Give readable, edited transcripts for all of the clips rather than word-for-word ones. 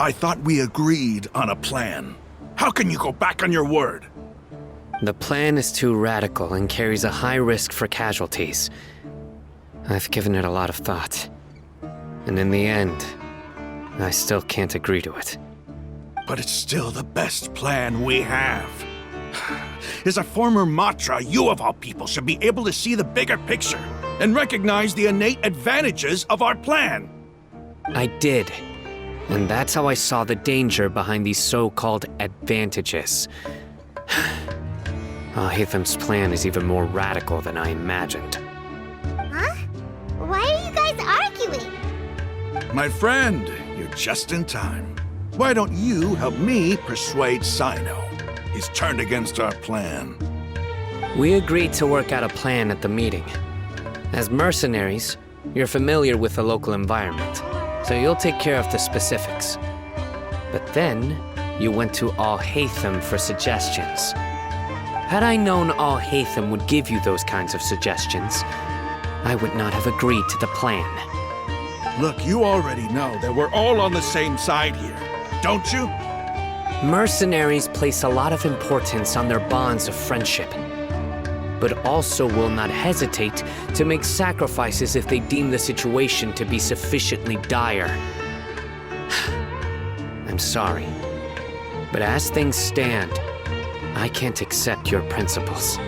I thought we agreed on a plan. How can you go back on your word? The plan is too radical and carries a high risk for casualties. I've given it a lot of thought. And in the end, I still can't agree to it. But it's still the best plan we have. As a former Matra, you of all people should be able to see the bigger picture and recognize the innate advantages of our plan. I did. And that's how I saw the danger behind these so-called advantages. Hatham's plan is even more radical than I imagined. Huh? Why are you guys arguing? My friend, you're just in time. Why don't you help me persuade Sino? He's turned against our plan. We agreed to work out a plan at the meeting. As mercenaries, you're familiar with the local environment, so you'll take care of the specifics. But then, you went to Al-Hatham for suggestions. Had I known Al-Hatham would give you those kinds of suggestions, I would not have agreed to the plan. Look, you already know that we're all on the same side here, don't you? Mercenaries place a lot of importance on their bonds of friendship, but also will not hesitate to make sacrifices if they deem the situation to be sufficiently dire. I'm sorry, but as things stand, I can't accept your principles.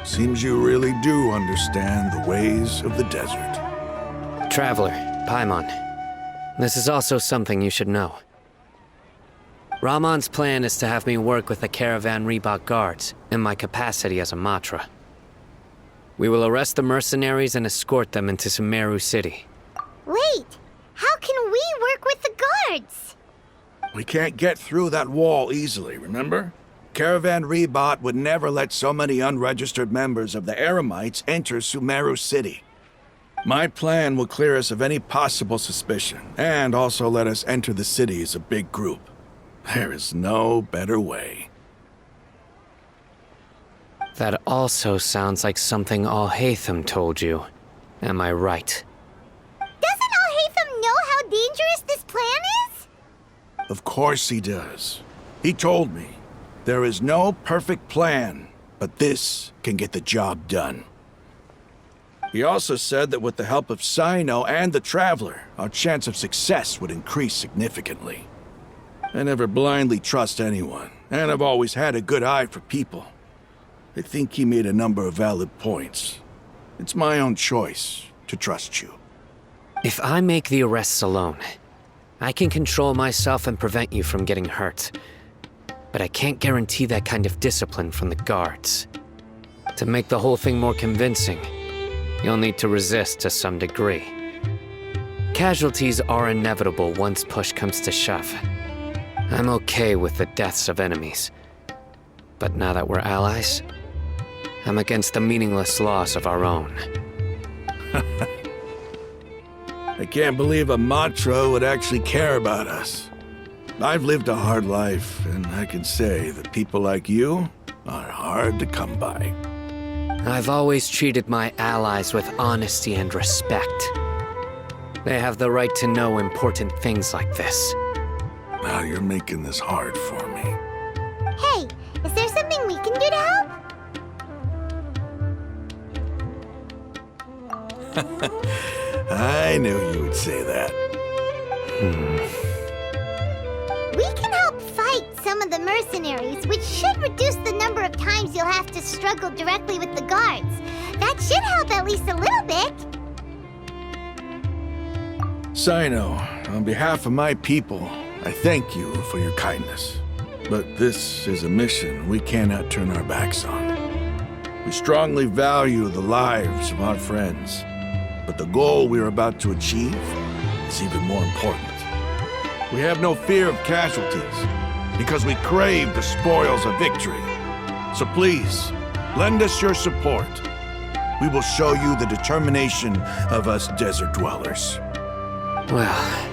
Seems you really do understand the ways of the desert. Traveler, Paimon, this is also something you should know. Ramon's plan is to have me work with the Caravan Reebok guards in my capacity as a Matra. We will arrest the mercenaries and escort them into Sumeru City. Wait, how can we work with the guards? We can't get through that wall easily, remember? Caravan Reebok would never let so many unregistered members of the Eremites enter Sumeru City. My plan will clear us of any possible suspicion, and also let us enter the city as a big group. There is no better way. That also sounds like something Al-Hatham told you. Am I right? Doesn't Al-Hatham know how dangerous this plan is? Of course he does. He told me. There is no perfect plan, but this can get the job done. He also said that with the help of Sino and the Traveler, our chance of success would increase significantly. I never blindly trust anyone, and I've always had a good eye for people. I think he made a number of valid points. It's my own choice to trust you. If I make the arrests alone, I can control myself and prevent you from getting hurt. But I can't guarantee that kind of discipline from the guards. To make the whole thing more convincing, you'll need to resist to some degree. Casualties are inevitable once push comes to shove. I'm okay with the deaths of enemies. But now that we're allies, I'm against the meaningless loss of our own. I can't believe a Matra would actually care about us. I've lived a hard life, and I can say that people like you are hard to come by. I've always treated my allies with honesty and respect. They have the right to know important things like this. Now you're making this hard for me. Hey, is there something we can do to help? I knew you would say that. We can help fight some of the mercenaries, which should reduce the number of times you'll have to struggle directly with the guards. That should help at least a little bit. Sino, on behalf of my people, I thank you for your kindness. But this is a mission we cannot turn our backs on. We strongly value the lives of our friends, but the goal we're about to achieve is even more important. We have no fear of casualties, because we crave the spoils of victory. So please, lend us your support. We will show you the determination of us desert dwellers. Well,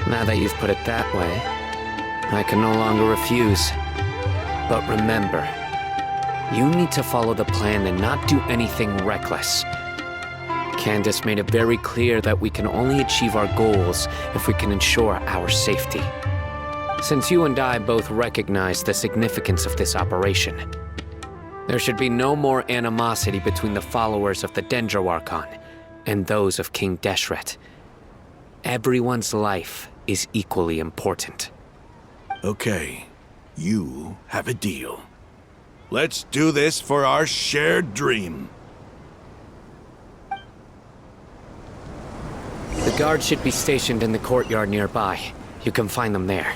now that you've put it that way, I can no longer refuse. But remember, you need to follow the plan and not do anything reckless. Candace made it very clear that we can only achieve our goals if we can ensure our safety. Since you and I both recognize the significance of this operation, there should be no more animosity between the followers of the Dendro Archon and those of King Deshret. Everyone's life is equally important. Okay, you have a deal. Let's do this for our shared dream. The guards should be stationed in the courtyard nearby. You can find them there.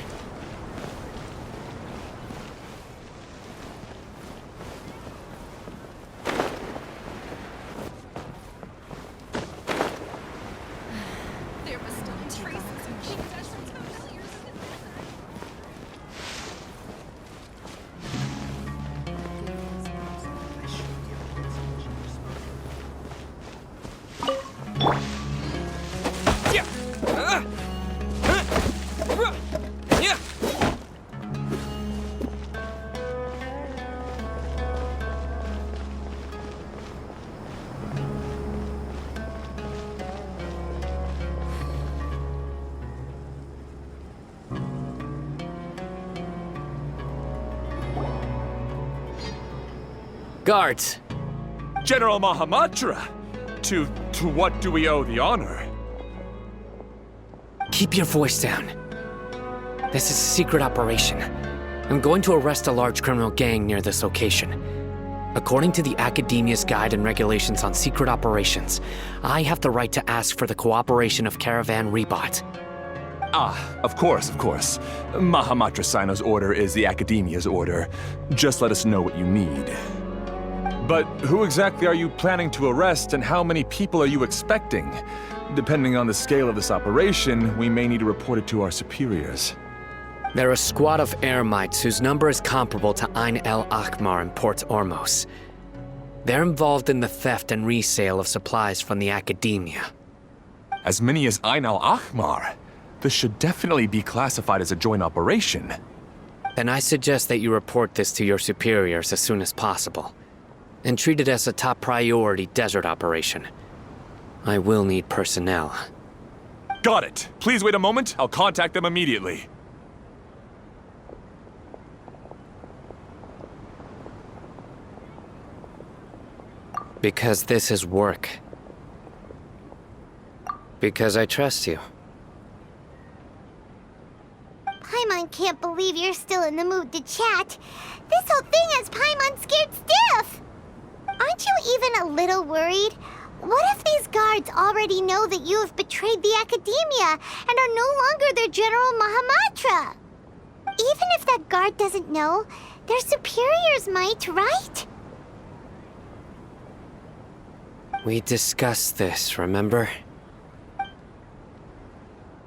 Guards! General Mahamatra! To what do we owe the honor? Keep your voice down. This is a secret operation. I'm going to arrest a large criminal gang near this location. According to the Academia's Guide and Regulations on Secret Operations, I have the right to ask for the cooperation of Caravan Rebot. Ah, of course. Mahamatra Sino's order is the Academia's order. Just let us know what you need. But who exactly are you planning to arrest, and how many people are you expecting? Depending on the scale of this operation, we may need to report it to our superiors. They're a squad of Eremites whose number is comparable to Ain El Akhmar in Port Ormos. They're involved in the theft and resale of supplies from the Academia. As many as Ain El Akhmar? This should definitely be classified as a joint operation. Then I suggest that you report this to your superiors as soon as possible, and treat it as a top priority desert operation. I will need personnel. Got it. Please wait a moment. I'll contact them immediately. Because this is work. Because I trust you. Paimon can't believe you're still in the mood to chat. This whole thing has Paimon scared stiff! Aren't you even a little worried? What if these guards already know that you have betrayed the Academia and are no longer their General Mahamatra? Even if that guard doesn't know, their superiors might, right? We discussed this, remember?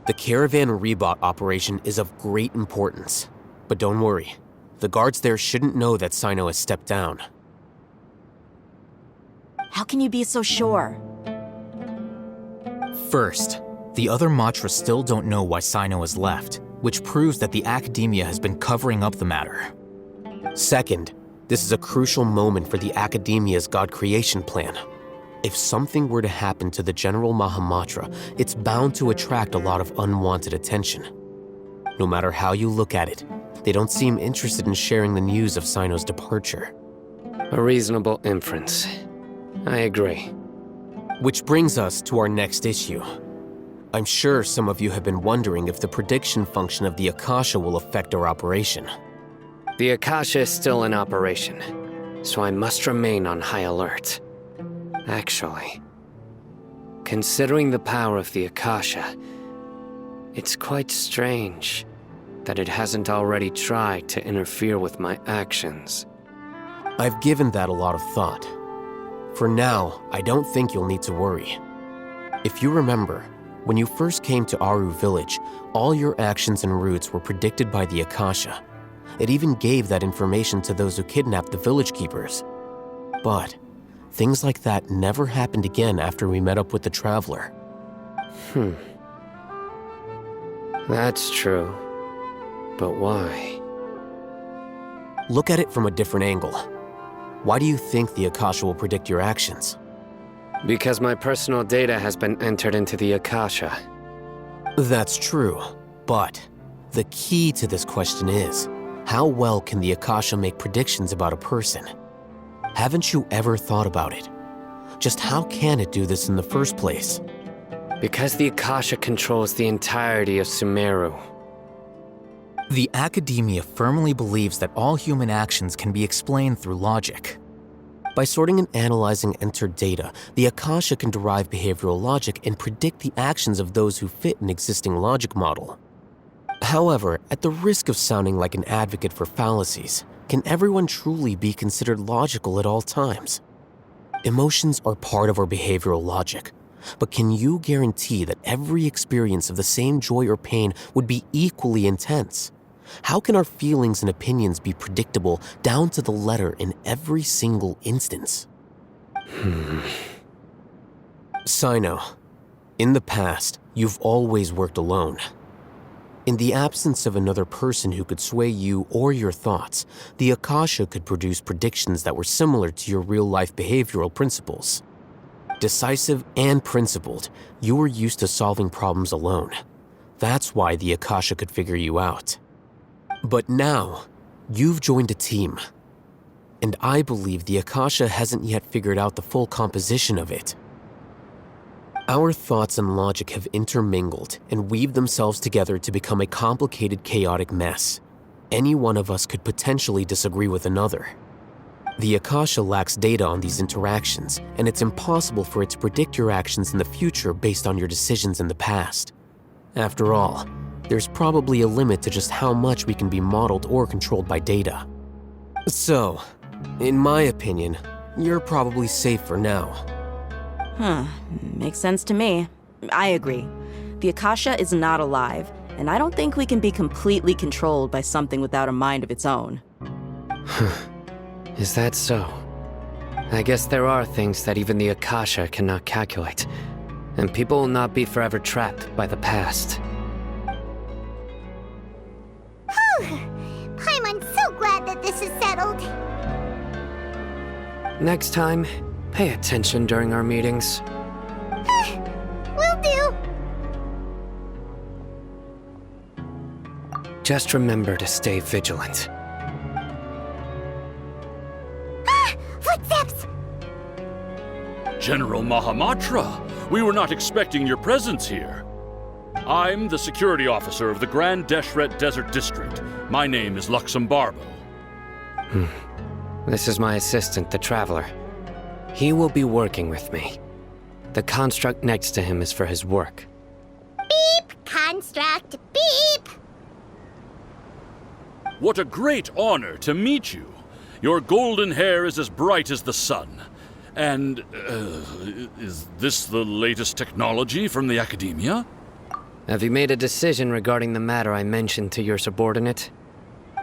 The Caravan Rebot operation is of great importance. But don't worry, the guards there shouldn't know that Sino has stepped down. How can you be so sure? First, the other Matras still don't know why Sino has left, which proves that the Academia has been covering up the matter. Second, this is a crucial moment for the Academia's God creation plan. If something were to happen to the General Mahamatra, it's bound to attract a lot of unwanted attention. No matter how you look at it, they don't seem interested in sharing the news of Sino's departure. A reasonable inference. I agree. Which brings us to our next issue. I'm sure some of you have been wondering if the prediction function of the Akasha will affect our operation. The Akasha is still in operation, so I must remain on high alert. Actually, considering the power of the Akasha, it's quite strange that it hasn't already tried to interfere with my actions. I've given that a lot of thought. For now, I don't think you'll need to worry. If you remember, when you first came to Aru Village, all your actions and routes were predicted by the Akasha. It even gave that information to those who kidnapped the village keepers. But things like that never happened again after we met up with the Traveler. That's true. But why? Look at it from a different angle. Why do you think the Akasha will predict your actions? Because my personal data has been entered into the Akasha. That's true, but the key to this question is, how well can the Akasha make predictions about a person? Haven't you ever thought about it? Just how can it do this in the first place? Because the Akasha controls the entirety of Sumeru. The academia firmly believes that all human actions can be explained through logic. By sorting and analyzing entered data, the Akasha can derive behavioral logic and predict the actions of those who fit an existing logic model. However, at the risk of sounding like an advocate for fallacies, can everyone truly be considered logical at all times? Emotions are part of our behavioral logic, but can you guarantee that every experience of the same joy or pain would be equally intense? How can our feelings and opinions be predictable down to the letter in every single instance? Sino, in the past, you've always worked alone. In the absence of another person who could sway you or your thoughts, the Akasha could produce predictions that were similar to your real-life behavioral principles. Decisive and principled, you were used to solving problems alone. That's why the Akasha could figure you out. But now, you've joined a team. And I believe the Akasha hasn't yet figured out the full composition of it. Our thoughts and logic have intermingled and weaved themselves together to become a complicated, chaotic mess. Any one of us could potentially disagree with another. The Akasha lacks data on these interactions, and it's impossible for it to predict your actions in the future based on your decisions in the past. After all, there's probably a limit to just how much we can be modeled or controlled by data. So, in my opinion, you're probably safe for now. Makes sense to me. I agree. The Akasha is not alive, and I don't think we can be completely controlled by something without a mind of its own. Is that so? I guess there are things that even the Akasha cannot calculate, and people will not be forever trapped by the past. Paimon's so glad that this is settled. Next time, pay attention during our meetings. Will do. Just remember to stay vigilant. Footsteps! General Mahamatra, we were not expecting your presence here. I'm the security officer of the Grand Deshret Desert District. My name is Luxembarbo. This is my assistant, the Traveler. He will be working with me. The construct next to him is for his work. Beep! Construct, beep! What a great honor to meet you. Your golden hair is as bright as the sun. And, is this the latest technology from the Academia? Have you made a decision regarding the matter I mentioned to your subordinate?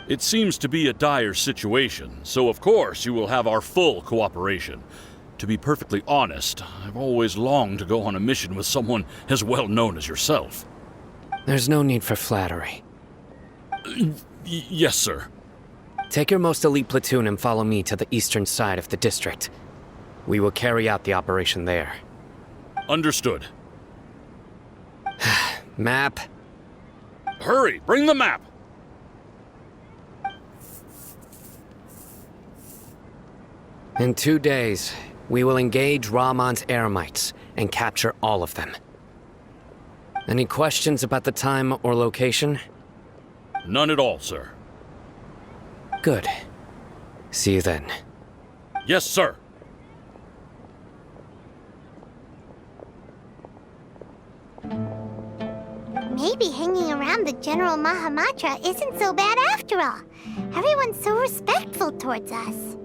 It seems to be a dire situation, so of course you will have our full cooperation. To be perfectly honest, I've always longed to go on a mission with someone as well known as yourself. There's no need for flattery. Yes, sir. Take your most elite platoon and follow me to the eastern side of the district. We will carry out the operation there. Understood. Map. Hurry, bring the map! In 2 days, we will engage Rahman's Eremites and capture all of them. Any questions about the time or location? None at all, sir. Good. See you then. Yes, sir. Maybe hanging around the General Mahamatra isn't so bad after all. Everyone's so respectful towards us.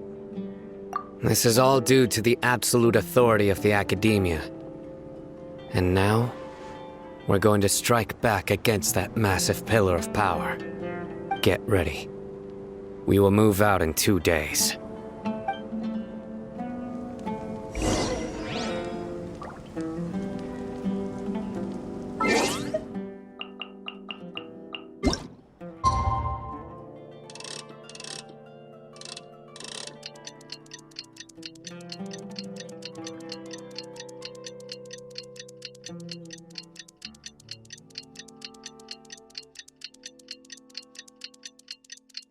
This is all due to the absolute authority of the Academia. And now, we're going to strike back against that massive pillar of power. Get ready. We will move out in 2 days.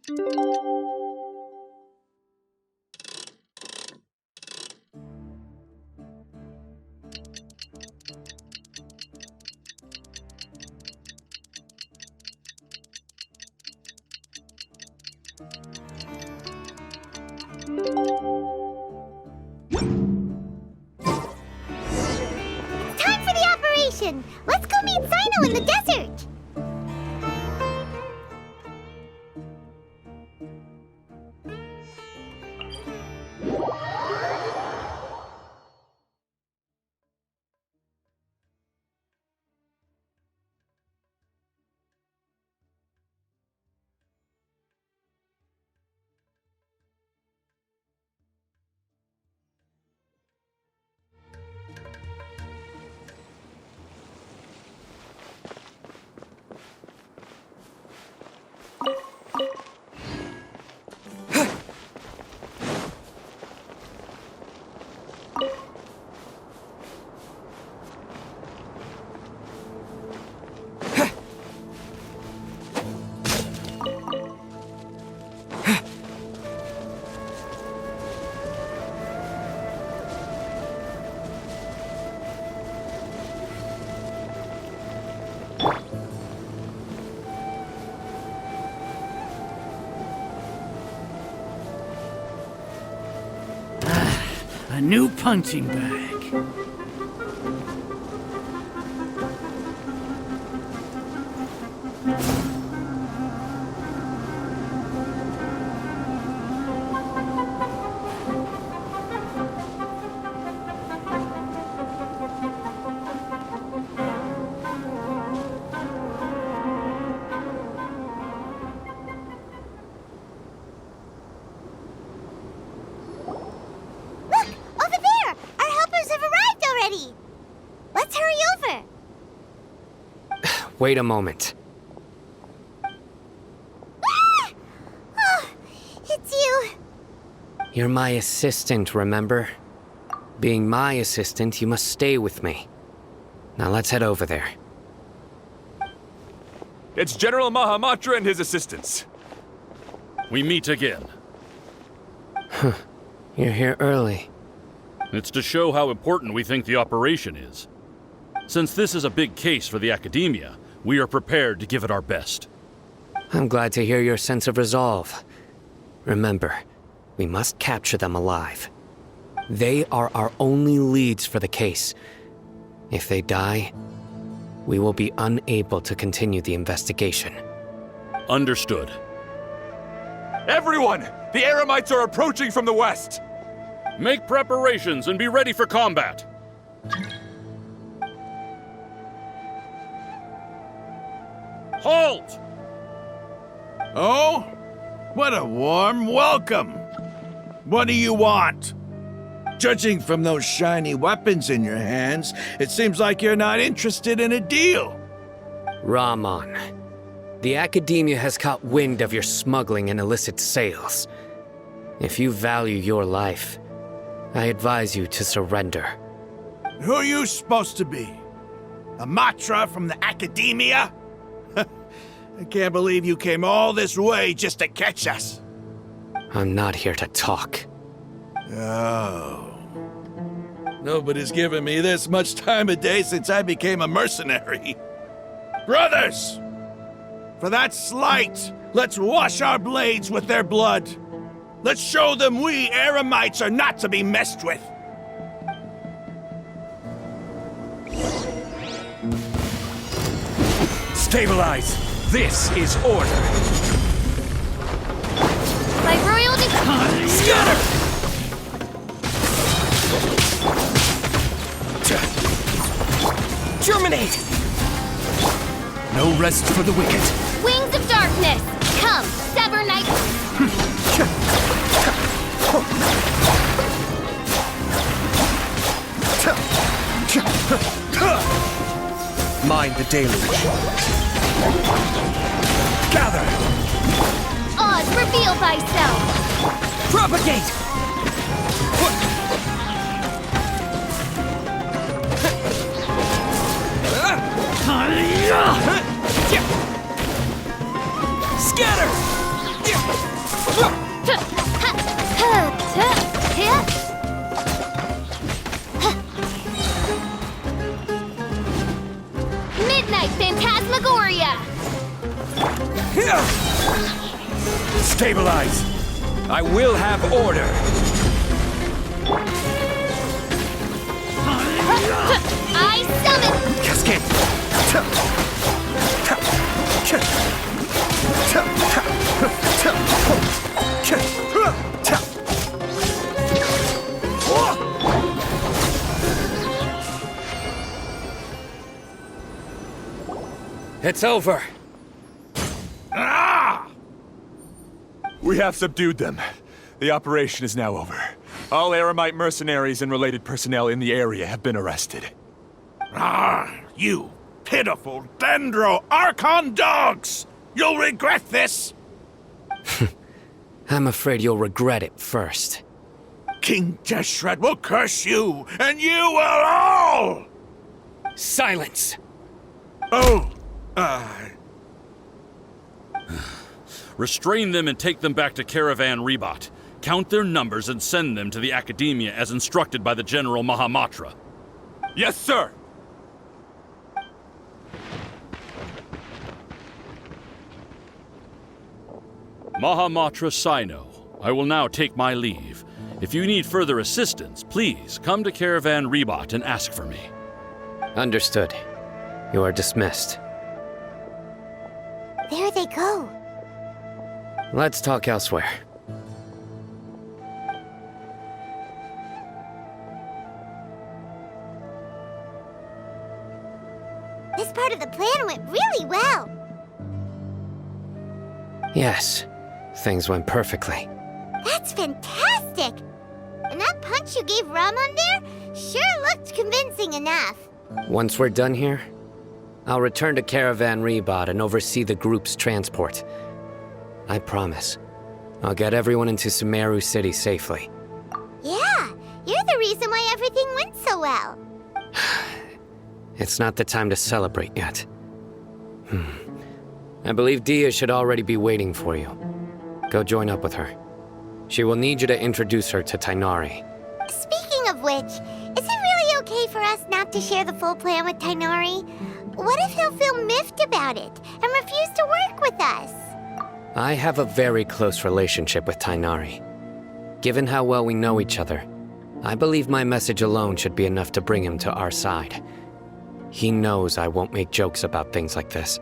Time for the operation! Let's go meet Sino in the desert! A new punching bag. Look! Over there! Our helpers have arrived already! Let's hurry over! Wait a moment. Ah! Oh, it's you. You're my assistant, remember? Being my assistant, you must stay with me. Now let's head over there. It's General Mahamatra and his assistants. We meet again. You're here early. It's to show how important we think the operation is. Since this is a big case for the Academia, we are prepared to give it our best. I'm glad to hear your sense of resolve. Remember, we must capture them alive. They are our only leads for the case. If they die, we will be unable to continue the investigation. Understood. Everyone! The Eremites are approaching from the west! Make preparations and be ready for combat. Halt! Oh? What a warm welcome! What do you want? Judging from those shiny weapons in your hands, it seems like you're not interested in a deal. Rahman, the Academia has caught wind of your smuggling and illicit sales. If you value your life, I advise you to surrender. Who are you supposed to be? A Matra from the Academia? I can't believe you came all this way just to catch us. I'm not here to talk. Oh. Nobody's given me this much time of day since I became a mercenary. Brothers! For that slight, let's wash our blades with their blood. Let's show them we Eremites are not to be messed with. Stabilize! This is order! By royal decree. Scatter! Germinate! No rest for the wicked. Wings of darkness! Come, sever night. Mind the deluge. Gather! Oz, reveal thyself! Propagate! Scatter! Midnight Phantasmagoria! Stabilize! I will have order! I summon... Cascade! It's over. We have subdued them. The operation is now over. All Aramite mercenaries and related personnel in the area have been arrested. You pitiful Dendro Archon dogs! You'll regret this! I'm afraid you'll regret it first. King Jeshred will curse you, and you will all! Silence! Oh, Restrain them and take them back to Caravan Rebot. Count their numbers and send them to the Academia as instructed by the General Mahamatra. Yes, sir! Mahamatra Sino, I will now take my leave. If you need further assistance, please come to Caravan Rebot and ask for me. Understood. You are dismissed. There they go. Let's talk elsewhere. This part of the plan went really well. Yes, things went perfectly. That's fantastic! And that punch you gave Ramon there sure looked convincing enough. Once we're done here, I'll return to Caravan Rebot and oversee the group's transport. I promise. I'll get everyone into Sumeru City safely. Yeah, you're the reason why everything went so well. It's not the time to celebrate yet. I believe Dia should already be waiting for you. Go join up with her. She will need you to introduce her to Tainari. Speaking of which, is it really okay for us not to share the full plan with Tainari? What if he'll feel miffed about it and refuse to work with us? I have a very close relationship with Tainari. Given how well we know each other, I believe my message alone should be enough to bring him to our side. He knows I won't make jokes about things like this.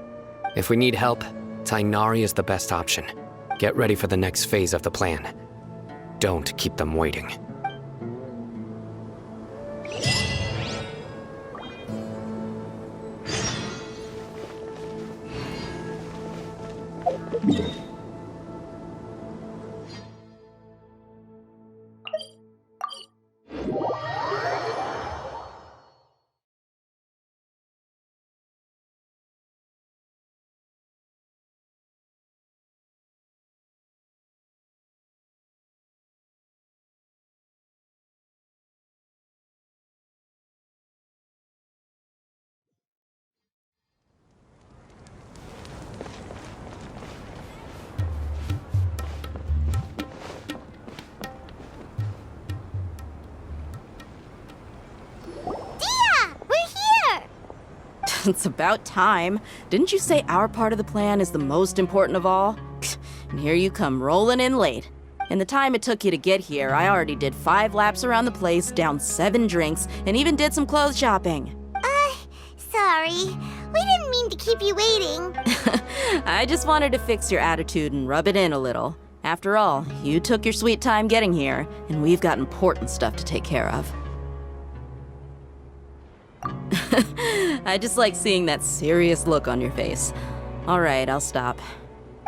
If we need help, Tainari is the best option. Get ready for the next phase of the plan. Don't keep them waiting. It's about time. Didn't you say our part of the plan is the most important of all? And here you come rolling in late. In the time it took you to get here, I already did 5 laps around the place, downed 7 drinks, and even did some clothes shopping. Sorry. We didn't mean to keep you waiting. I just wanted to fix your attitude and rub it in a little. After all, you took your sweet time getting here, and we've got important stuff to take care of. I just like seeing that serious look on your face. All right, I'll stop.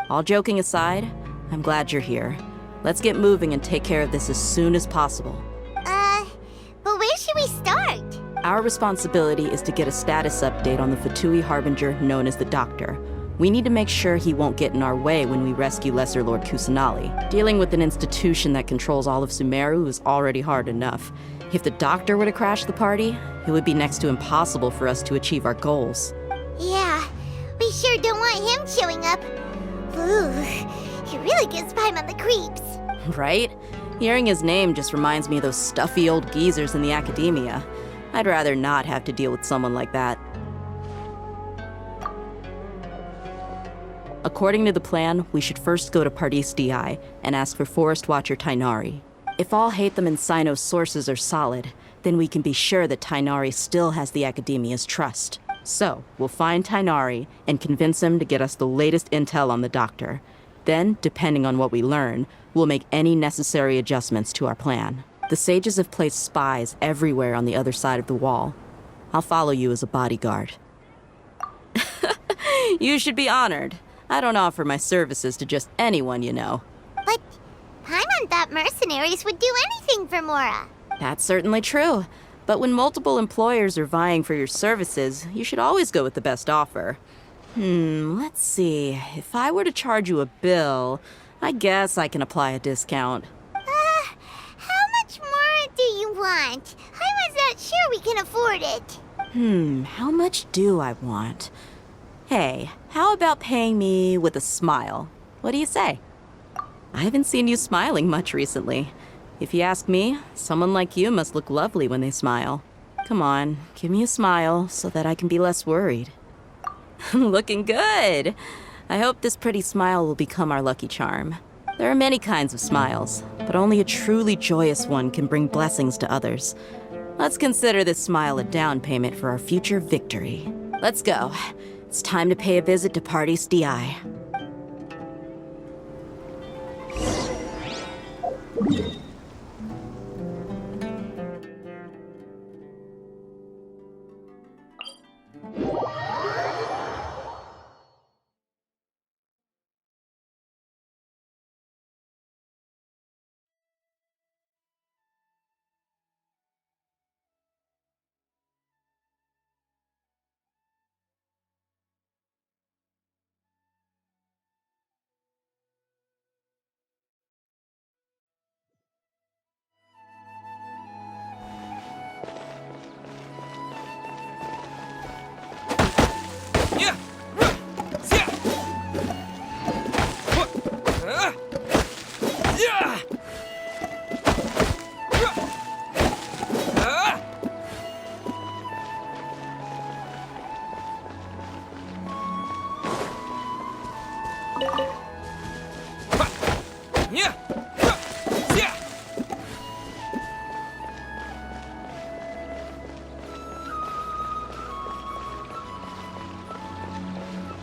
All joking aside, I'm glad you're here. Let's get moving and take care of this as soon as possible. But where should we start? Our responsibility is to get a status update on the Fatui Harbinger known as the Doctor. We need to make sure he won't get in our way when we rescue Lesser Lord Kusanali. Dealing with an institution that controls all of Sumeru is already hard enough. If the Doctor were to crash the party, it would be next to impossible for us to achieve our goals. Yeah, we sure don't want him showing up. Ooh, he really really gives Paimon the creeps. Right? Hearing his name just reminds me of those stuffy old geezers in the academia. I'd rather not have to deal with someone like that. According to the plan, we should first go to Pardis Di and ask for Forest Watcher Tainari. If all Hatham and Sino's sources are solid, then we can be sure that Tainari still has the Academia's trust. So, we'll find Tainari and convince him to get us the latest intel on the Doctor. Then, depending on what we learn, we'll make any necessary adjustments to our plan. The sages have placed spies everywhere on the other side of the wall. I'll follow you as a bodyguard. You should be honored. I don't offer my services to just anyone, you know. But Paimon thought mercenaries would do anything for Mora. That's certainly true. But when multiple employers are vying for your services, you should always go with the best offer. Let's see. If I were to charge you a bill, I guess I can apply a discount. How much more do you want? Paimon's not sure we can afford it. How much do I want? Hey, how about paying me with a smile? What do you say? I haven't seen you smiling much recently. If you ask me, someone like you must look lovely when they smile. Come on, give me a smile so that I can be less worried. Looking good! I hope this pretty smile will become our lucky charm. There are many kinds of smiles, but only a truly joyous one can bring blessings to others. Let's consider this smile a down payment for our future victory. Let's go. It's time to pay a visit to Pardis Di.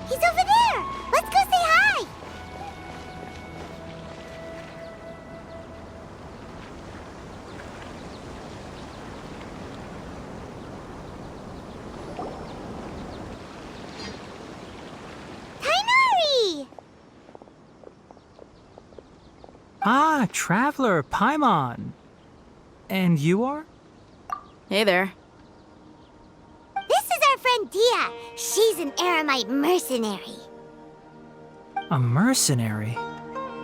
He's over there! Let's go say hi! Tainari! Ah, Traveler, Paimon. And you are? Hey there. This is our friend Dia. She's an Aramite mercenary. A mercenary?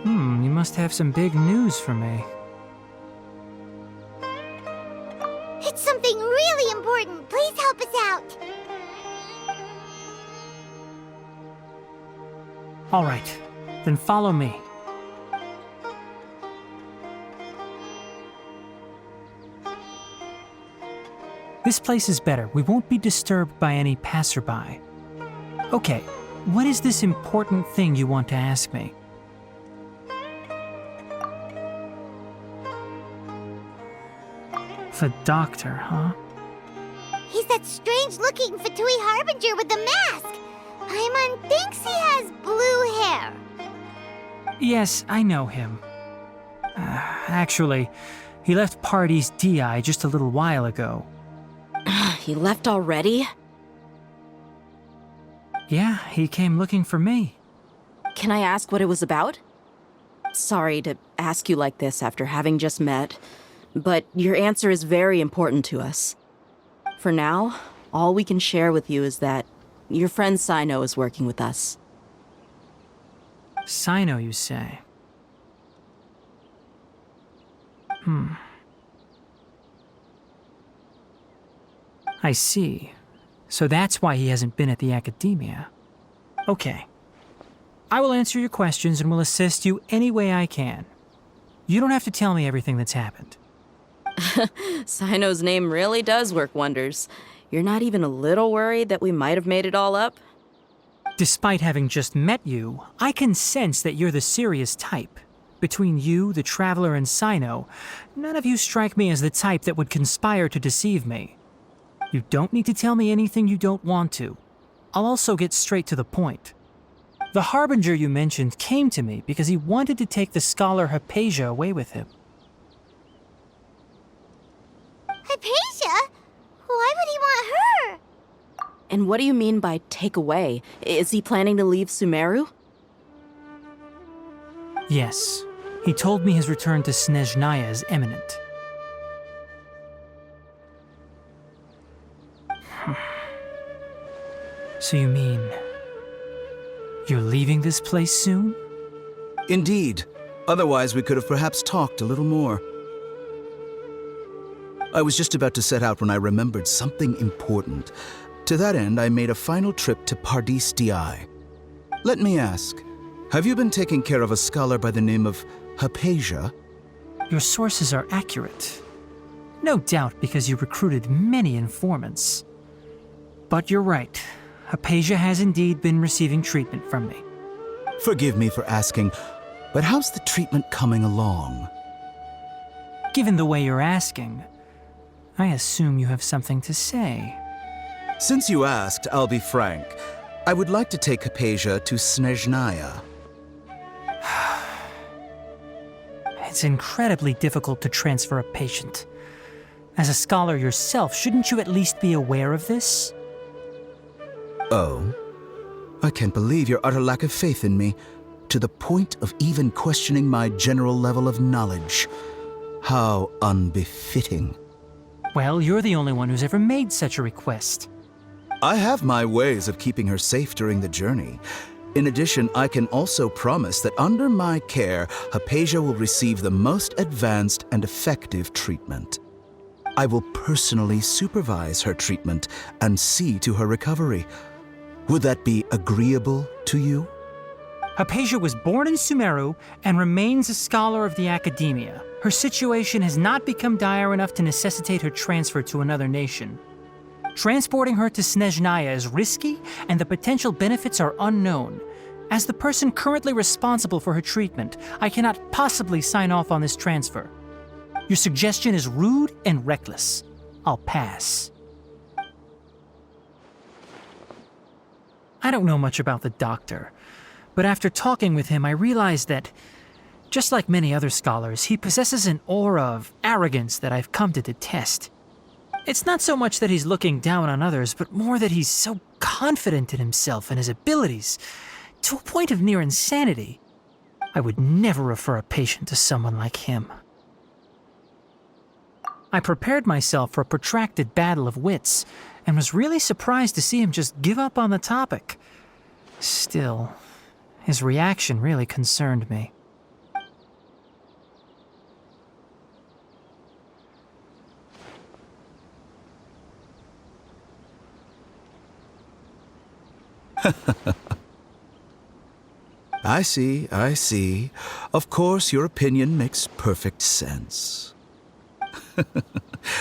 You must have some big news for me. It's something really important. Please help us out. All right, then follow me. This place is better. We won't be disturbed by any passerby. Okay, what is this important thing you want to ask me? The Doctor, huh? He's that strange-looking Fatui Harbinger with the mask. Paimon thinks he has blue hair. Yes, I know him. Actually, he left Pardis Di just a little while ago. He left already? Yeah, he came looking for me. Can I ask what it was about? Sorry to ask you like this after having just met, but your answer is very important to us. For now, all we can share with you is that your friend Sino is working with us. Sino, you say? I see. So that's why he hasn't been at the academia. Okay. I will answer your questions and will assist you any way I can. You don't have to tell me everything that's happened. Sino's name really does work wonders. You're not even a little worried that we might have made it all up? Despite having just met you, I can sense that you're the serious type. Between you, the Traveler, and Sino, none of you strike me as the type that would conspire to deceive me. You don't need to tell me anything you don't want to. I'll also get straight to the point. The Harbinger you mentioned came to me because he wanted to take the scholar Hypatia away with him. Hypatia? Why would he want her? And what do you mean by take away? Is he planning to leave Sumeru? Yes. He told me his return to Snezhnaya is imminent. So you mean... you're leaving this place soon? Indeed. Otherwise, we could have perhaps talked a little more. I was just about to set out when I remembered something important. To that end, I made a final trip to Pardis Di. Let me ask, have you been taking care of a scholar by the name of Hypatia? Your sources are accurate. No doubt because you recruited many informants. But you're right. Hypatia has indeed been receiving treatment from me. Forgive me for asking, but how's the treatment coming along? Given the way you're asking, I assume you have something to say. Since you asked, I'll be frank. I would like to take Hypatia to Snezhnaya. It's incredibly difficult to transfer a patient. As a scholar yourself, shouldn't you at least be aware of this? Oh? I can't believe your utter lack of faith in me, to the point of even questioning my general level of knowledge. How unbefitting. Well, you're the only one who's ever made such a request. I have my ways of keeping her safe during the journey. In addition, I can also promise that under my care, Hypatia will receive the most advanced and effective treatment. I will personally supervise her treatment and see to her recovery. Would that be agreeable to you? Hypatia was born in Sumeru and remains a scholar of the Academia. Her situation has not become dire enough to necessitate her transfer to another nation. Transporting her to Snezhnaya is risky, and the potential benefits are unknown. As the person currently responsible for her treatment, I cannot possibly sign off on this transfer. Your suggestion is rude and reckless. I'll pass. I don't know much about the doctor, but after talking with him, I realized that, just like many other scholars, he possesses an aura of arrogance that I've come to detest. It's not so much that he's looking down on others, but more that he's so confident in himself and his abilities, to a point of near insanity. I would never refer a patient to someone like him. I prepared myself for a protracted battle of wits, and was really surprised to see him just give up on the topic. Still, his reaction really concerned me. I see. Of course, your opinion makes perfect sense.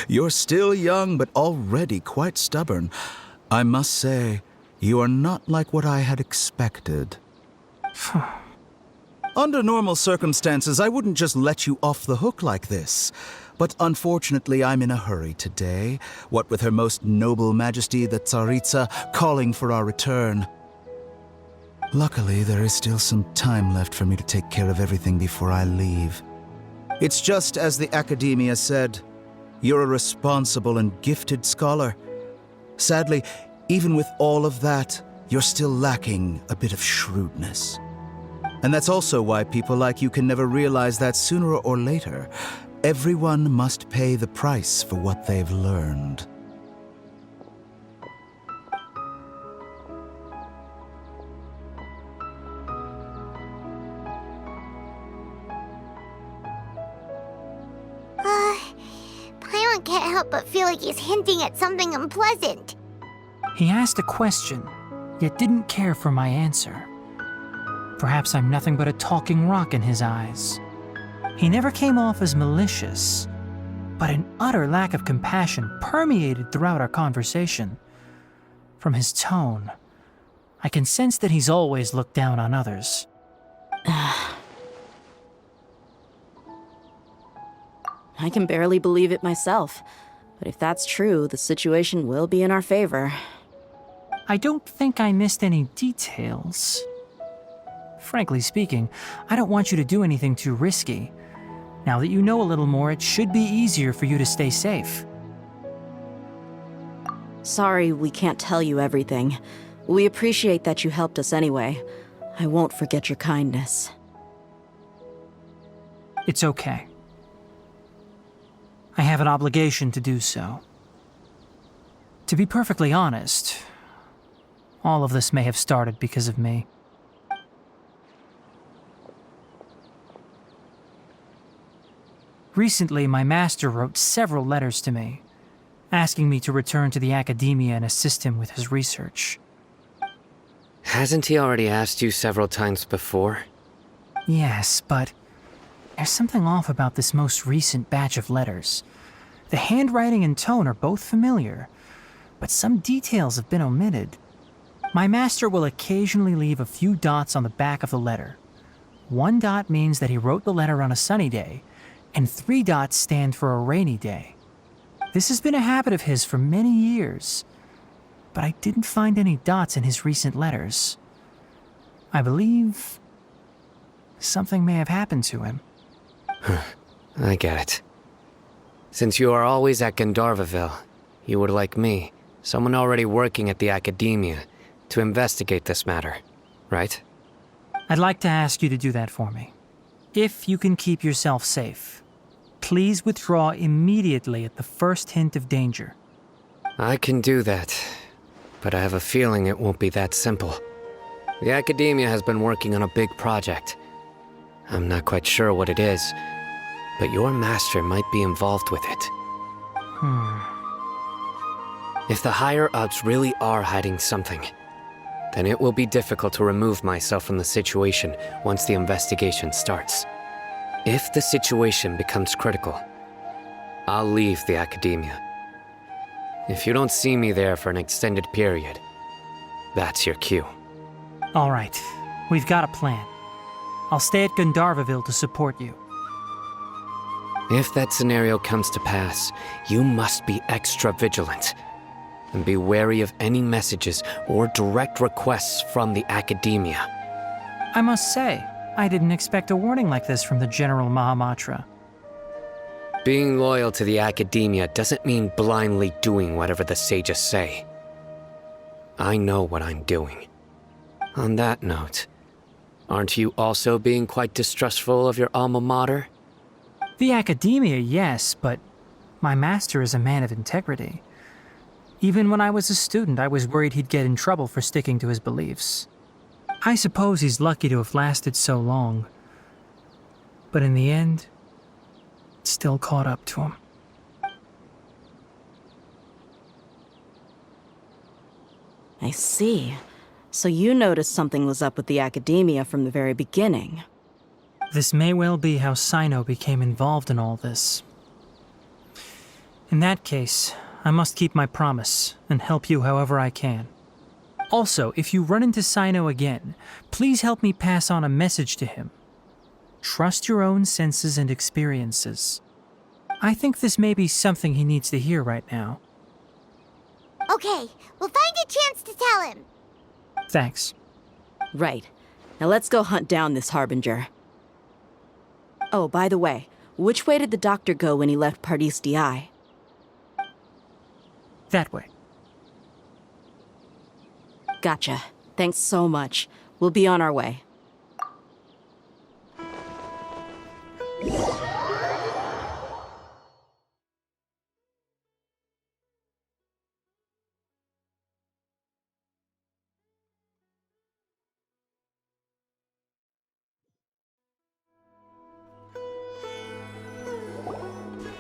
You're still young, but already quite stubborn. I must say, you are not like what I had expected. Under normal circumstances, I wouldn't just let you off the hook like this. But unfortunately, I'm in a hurry today, what with Her Most Noble Majesty the Tsaritsa calling for our return. Luckily, there is still some time left for me to take care of everything before I leave. It's just as the Academia said, you're a responsible and gifted scholar. Sadly, even with all of that, you're still lacking a bit of shrewdness. And that's also why people like you can never realize that sooner or later, everyone must pay the price for what they've learned. Paimon can't help but feel like he's hinting at something unpleasant. He asked a question, yet didn't care for my answer. Perhaps I'm nothing but a talking rock in his eyes. He never came off as malicious, but an utter lack of compassion permeated throughout our conversation. From his tone, I can sense that he's always looked down on others. I can barely believe it myself, but if that's true, the situation will be in our favor. I don't think I missed any details. Frankly speaking, I don't want you to do anything too risky. Now that you know a little more, it should be easier for you to stay safe. Sorry we can't tell you everything. We appreciate that you helped us anyway. I won't forget your kindness. It's okay. I have an obligation to do so. To be perfectly honest, all of this may have started because of me. Recently, my master wrote several letters to me, asking me to return to the academia and assist him with his research. Hasn't he already asked you several times before? Yes, but there's something off about this most recent batch of letters. The handwriting and tone are both familiar, but some details have been omitted. My master will occasionally leave a few dots on the back of the letter. 1 dot means that he wrote the letter on a sunny day, and 3 dots stand for a rainy day. This has been a habit of his for many years, but I didn't find any dots in his recent letters. I believe something may have happened to him. I get it. Since you are always at Gandharvaville, you would like me, someone already working at the academia, to investigate this matter, right? I'd like to ask you to do that for me. If you can keep yourself safe, please withdraw immediately at the first hint of danger. I can do that, but I have a feeling it won't be that simple. The academia has been working on a big project. I'm not quite sure what it is, but your master might be involved with it. If the higher-ups really are hiding something, then it will be difficult to remove myself from the situation once the investigation starts. If the situation becomes critical, I'll leave the academia. If you don't see me there for an extended period, that's your cue. All right, we've got a plan. I'll stay at Gandharvaville to support you. If that scenario comes to pass, you must be extra vigilant. And be wary of any messages or direct requests from the academia. I must say, I didn't expect a warning like this from the General Mahamatra. Being loyal to the academia doesn't mean blindly doing whatever the sages say. I know what I'm doing. On that note, aren't you also being quite distrustful of your alma mater? The academia, yes, but my master is a man of integrity. Even when I was a student, I was worried he'd get in trouble for sticking to his beliefs. I suppose he's lucky to have lasted so long. But in the end, it still caught up to him. I see. So you noticed something was up with the academia from the very beginning. This may well be how Sino became involved in all this. In that case, I must keep my promise and help you however I can. Also, if you run into Sino again, please help me pass on a message to him. Trust your own senses and experiences. I think this may be something he needs to hear right now. Okay, we'll find a chance to tell him. Thanks. Right. Now let's go hunt down this Harbinger. Oh, by the way, which way did the doctor go when he left Pardis Di? That way. Gotcha. Thanks so much. We'll be on our way.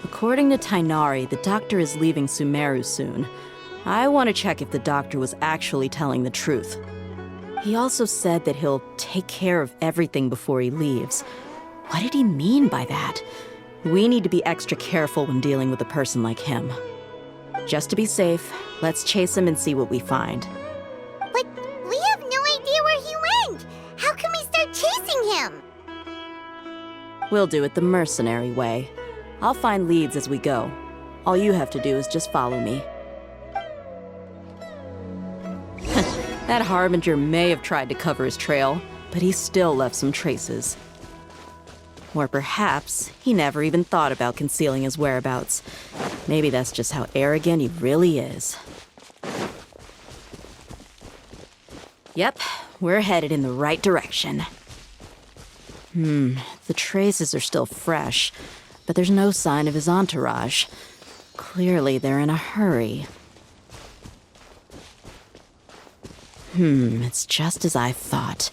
According to Tainari, the doctor is leaving Sumeru soon. I want to check if the doctor was actually telling the truth. He also said that he'll take care of everything before he leaves. What did he mean by that? We need to be extra careful when dealing with a person like him. Just to be safe, let's chase him and see what we find. But we have no idea where he went! How can we start chasing him? We'll do it the mercenary way. I'll find leads as we go. All you have to do is just follow me. That Harbinger may have tried to cover his trail, but he still left some traces. Or perhaps he never even thought about concealing his whereabouts. Maybe that's just how arrogant he really is. Yep, we're headed in the right direction. The traces are still fresh, but there's no sign of his entourage. Clearly they're in a hurry. It's just as I thought.